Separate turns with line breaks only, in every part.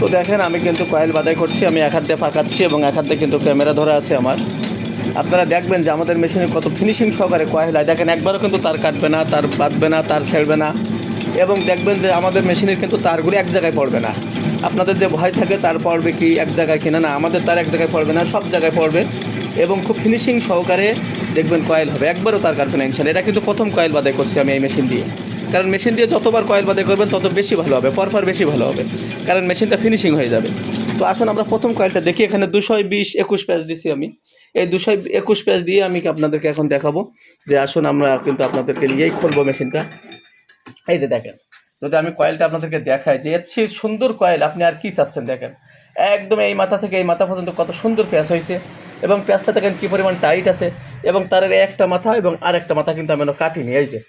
তো দেখেন আমি কিন্তু কয়েল বাদাই করছি, আমি এক হাত দিয়ে পাকাচ্ছি এবং এক হাতে কিন্তু ক্যামেরা ধরা আছে আমার। আপনারা দেখবেন যে আমাদের মেশিনে কত ফিনিশিং সহকারে কয়েল হয়। দেখেন একবারও কিন্তু তার কাটবে না, তার বাঁধবে না, তার ছেড়বে না। এবং দেখবেন যে আমাদের মেশিনের কিন্তু তারগুলি এক জায়গায় পড়বে না। আপনাদের যে ভয় থাকে তার পড়বে কি এক জায়গায় কিনা, না, আমাদের তার এক জায়গায় পড়বে না, সব জায়গায় পড়বে এবং খুব ফিনিশিং সহকারে দেখবেন কয়েল হবে, একবারও তার কাটবে না ইনশাল্লাহ। এটা কিন্তু প্রথম কয়েল বাদাই করছি আমি এই মেশিন দিয়ে। কারণ মেশিন দিয়ে যতবার কয়েল বাদাই করবেন তত বেশি ভালো হবে, পরপর বেশি ভালো হবে, কারণ মেশিনটা ফিনিশিং হয়ে যাবে। তো আসুন আমরা প্রথম কয়েলটা দেখি। এখানে 220-21 প্যাচ দিছি আমি। এই 221 প্যাচ দিয়ে আমি আপনাদেরকে এখন দেখাবো যে আসুন আমরা কিন্তু আপনাদেরকে নিয়েই খুলবো মেশিনটা। এই যে দেখেন, যদি আমি কয়েলটা আপনাদেরকে দেখাই যে এর চেয়ে সুন্দর কয়েল আপনি আর কি চাচ্ছেন। দেখেন একদম এই মাথা থেকে এই মাথা পর্যন্ত কত সুন্দর প্যাচ হয়েছে এবং প্যাচটা দেখেন কী পরিমাণ টাইট আছে এবং তার একটা মাথা এবং আর একটা মাথা কিন্তু আমি কাটিনি। এই যে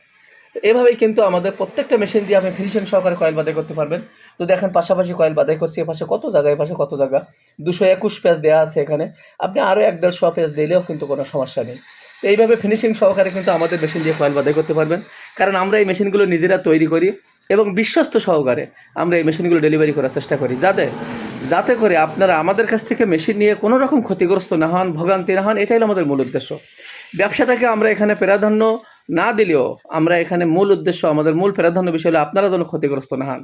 এভাবেই কিন্তু আমাদের প্রত্যেকটা মেশিন দিয়ে আপনি ফিনিশিং সহকারে কয়েল বাদাই করতে পারবেন। তো দেখেন পাশাপাশি কয়েল বাদাই করছি, এপাশে কত জায়গা, এপাশে কত জায়গা, 221 প্যাচ দেওয়া আছে এখানে। আপনি আরও 1-1.5 প্যাচ দিলেও কিন্তু কোনো সমস্যা নেই। তো এইভাবে ফিনিশিং সহকারে কিন্তু আমাদের মেশিন দিয়ে কয়েল বাদাই করতে পারবেন, কারণ আমরা এই মেশিনগুলো নিজেরা তৈরি করি এবং বিশ্বস্ত সহকারে আমরা এই মেশিনগুলো ডেলিভারি করার চেষ্টা করি, যাতে করে আপনারা আমাদের কাছ থেকে মেশিন নিয়ে কোনো রকম ক্ষতিগ্রস্ত না হন, ভোগান্তি না হন। এটাই হলো আমাদের মূল উদ্দেশ্য। ব্যবসাটাকে আমরা এখানে প্রাধান্য না দিলেও আমরা এখানে মূল উদ্দেশ্য, আমাদের মূল প্রাধান্য বিষয় হলো আপনারা যেন ক্ষতিগ্রস্ত না হন।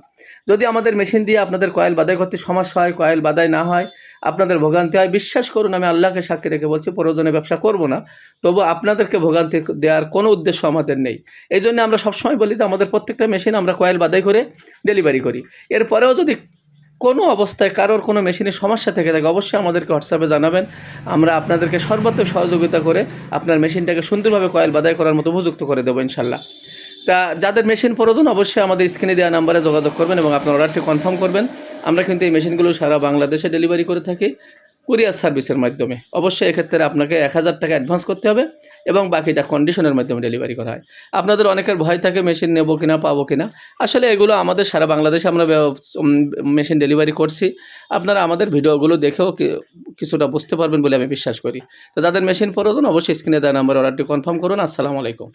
যদি আমাদের মেশিন দিয়ে আপনাদের কয়েল বাদাই করতে সমস্যা হয়, কয়েল বাদাই না হয়, আপনাদের ভোগান্তি হয়, বিশ্বাস করুন আমি আল্লাহকে সাক্ষী রেখে বলছি প্রয়োজনে ব্যবসা করব না, তবু আপনাদেরকে ভোগান্তি দেওয়ার কোনো উদ্দেশ্য আমাদের নেই। এই জন্য আমরা সবসময় বলি যে আমাদের প্রত্যেকটা মেশিন আমরা কয়েল বাদাই করে ডেলিভারি করি। এরপরেও যদি কোনো অবস্থায় কারোর কোনো মেশিনের সমস্যা থেকে থাকে অবশ্যই আমাদেরকে হোয়াটসঅ্যাপে জানাবেন। আমরা আপনাদেরকে সর্বাত্মক সহযোগিতা করে আপনার মেশিনটাকে সুন্দরভাবে কয়েল বাদাই করার মতো উপযুক্ত করে দেবো ইনশাল্লাহ। তা যাদের মেশিন প্রয়োজন অবশ্যই আমাদের স্ক্রিনে দেওয়া নাম্বারে যোগাযোগ করবেন এবং আপনার অর্ডারটি কনফার্ম করবেন। আমরা কিন্তু এই মেশিনগুলো সারা বাংলাদেশে ডেলিভারি করে থাকি কুরিয়ার সার্ভিসের মাধ্যমে। অবশ্যই এক্ষেত্রে আপনাকে 1000 টাকা অ্যাডভান্স করতে হবে এবং বাকিটা কন্ডিশনের মাধ্যমে ডেলিভারি করা হয়। আপনাদের অনেকের ভয় থাকে মেশিন নেবো কিনা, পাবো কিনা। আসলে এগুলো আমাদের সারা বাংলাদেশে আমরা মেশিন ডেলিভারি করছি। আপনারা আমাদের ভিডিওগুলো দেখেও কিছুটা বুঝতে পারবেন বলে আমি বিশ্বাস করি। তো যাদের মেশিন প্রয়োজন অবশ্যই স্ক্রিনে দেওয়া নাম্বার অর্ডারটি কনফার্ম করুন। আসসালামু আলাইকুম।